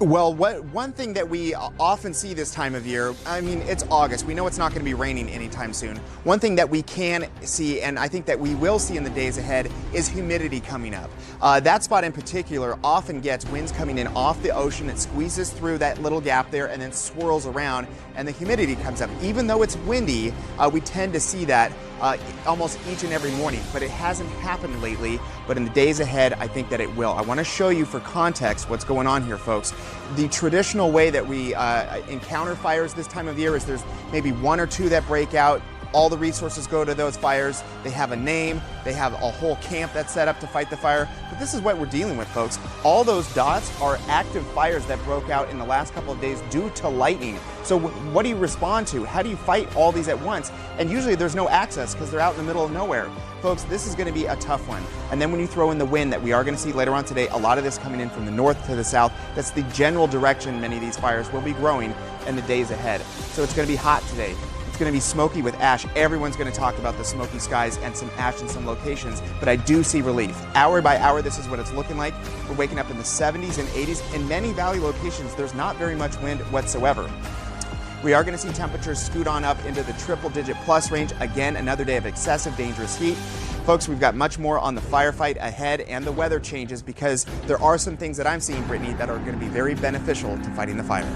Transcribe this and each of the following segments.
Well, one thing that we often see this time of year, I mean, it's August. We know it's not going to be raining anytime soon. One thing that we can see, and I think that we will see in the days ahead, is humidity coming up. That spot in particular often gets winds coming in off the ocean. It squeezes through that little gap there and then swirls around, and the humidity comes up. Even though it's windy, we tend to see that almost each and every morning, but it hasn't happened lately. But in the days ahead, I think that it will. I want to show you for context what's going on here, folks. The traditional way that we encounter fires this time of year is there's maybe one or two that break out. All the resources go to those fires. They have a name. They have a whole camp that's set up to fight the fire. But this is what we're dealing with, folks. All those dots are active fires that broke out in the last couple of days due to lightning. So what do you respond to? How do you fight all these at once? And usually there's no access because they're out in the middle of nowhere. Folks, this is going to be a tough one. And then when you throw in the wind that we are going to see later on today, a lot of this coming in from the north to the south, that's the general direction many of these fires will be growing in the days ahead. So it's going to be hot today. It's going to be smoky with ash. Everyone's going to talk about the smoky skies and some ash in some locations, but I do see relief. Hour by hour, this is what it's looking like. We're waking up in the 70s and 80s. In many valley locations, there's not very much wind whatsoever. We are going to see temperatures scoot on up into the triple-digit plus range. Again, another day of excessive dangerous heat. Folks, we've got much more on the firefight ahead and the weather changes because there are some things that I'm seeing, Brittany, that are going to be very beneficial to fighting the fire.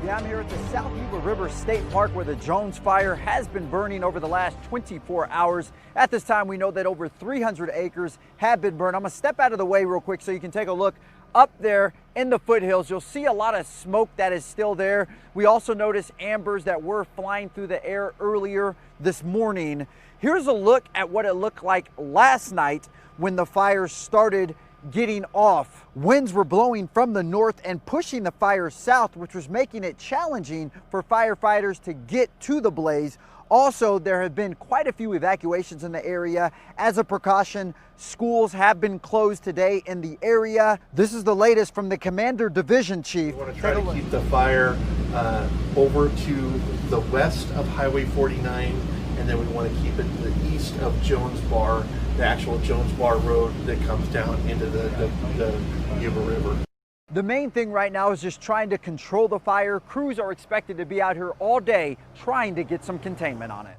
Yeah, I'm here at the South Yuba River State Park where the Jones Fire has been burning over the last 24 hours. At this time, we know that over 300 acres have been burned. I'm going to step out of the way real quick so you can take a look up there in the foothills. You'll see a lot of smoke that is still there. We also notice ambers that were flying through the air earlier this morning. Here's a look at what it looked like last night when the fire started getting off. Winds were blowing from the north and pushing the fire south, which was making it challenging for firefighters to get to the blaze. Also, there have been quite a few evacuations in the area. As a precaution, schools have been closed today in the area. This is the latest from the Commander Division Chief. We want to try to keep the fire over to the west of Highway 49, and then we want to keep it to the east of Jones Bar, the actual Jones Bar Road that comes down into the Yuba River. The main thing right now is just trying to control the fire. Crews are expected to be out here all day trying to get some containment on it.